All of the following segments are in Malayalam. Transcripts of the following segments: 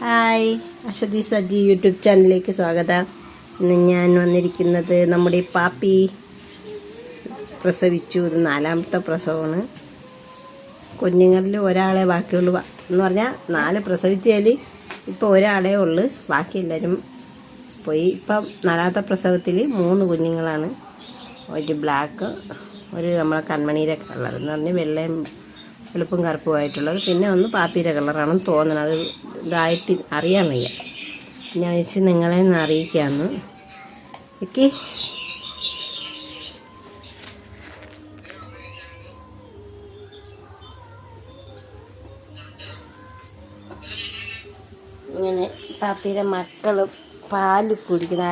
ഹായ്, അശ്വതി സജി യൂട്യൂബ് ചാനലിലേക്ക് സ്വാഗതം. ഇന്ന് ഞാൻ വന്നിരിക്കുന്നത് നമ്മുടെ പാപ്പി പ്രസവിച്ചു. ഇത് 4ാമത്തെ പ്രസവമാണ്. കുഞ്ഞുങ്ങളിൽ ഒരാളെ ബാക്കിയുള്ളൂ എന്ന് പറഞ്ഞാൽ 4 പ്രസവിച്ചതിൽ ഇപ്പോൾ ഒരാളേ ഉള്ളു, ബാക്കി എല്ലാവരും പോയി. ഇപ്പം 4ാമത്തെ പ്രസവത്തിൽ 3 കുഞ്ഞുങ്ങളാണ്. ഒരു ബ്ലാക്ക്, ഒരു നമ്മളെ കൺമണിയുടെ കളർ എന്ന് പറഞ്ഞാൽ വെള്ളയും വെളുപ്പും കറുപ്പുമായിട്ടുള്ളത്, പിന്നെ ഒന്ന് പാപ്പിയുടെ കളറാണെന്ന് തോന്നണം. അത് ഇതായിട്ട് അറിയാൻ വയ്യ. ഞാൻ വെച്ച് നിങ്ങളെ ഒന്ന് അറിയിക്കാമെന്ന്. ഓക്കെ, ഇങ്ങനെ പാപ്പിയുടെ മക്കൾ പാല് കുടിക്കുന്ന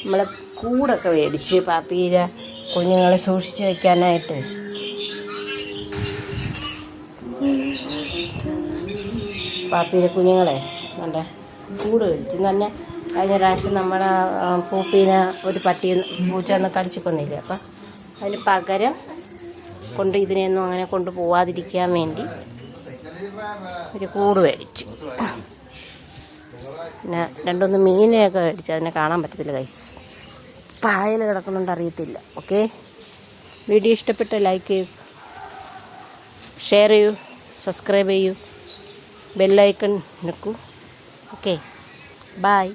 നമ്മളെ കൂടൊക്കെ മേടിച്ച് പാപ്പിയുടെ കുഞ്ഞുങ്ങളെ സൂക്ഷിച്ച് വയ്ക്കാനായിട്ട് പാപ്പിയുടെ കുഞ്ഞുങ്ങളെ നല്ല കൂട് മേടിച്ചു. എന്ന് പറഞ്ഞാൽ കഴിഞ്ഞ പ്രാവശ്യം നമ്മളെ പൂപ്പീനെ ഒരു പൂച്ച ഒന്ന് കടിച്ചു കൊന്നില്ലേ, അപ്പം അതിന് പകരം ഇതിനെയൊന്നും അങ്ങനെ കൊണ്ടുപോവാതിരിക്കാൻ വേണ്ടി ഒരു കൂട് മേടിച്ചു. പിന്നെ 2-3 മീനെയൊക്കെ മേടിച്ചു. അതിനെ കാണാൻ പറ്റത്തില്ല ഗൈസ്, പായൽ കിടക്കുന്നുണ്ട്, അറിയത്തില്ല. ഓക്കെ, വീഡിയോ ഇഷ്ടപ്പെട്ട ലൈക്ക് ചെയ്യൂ, ഷെയർ ചെയ്യൂ, സബ്സ്ക്രൈബ് ചെയ്യൂ, ബെല്ലൈക്കൺ നിൽക്കൂ. Okay, by.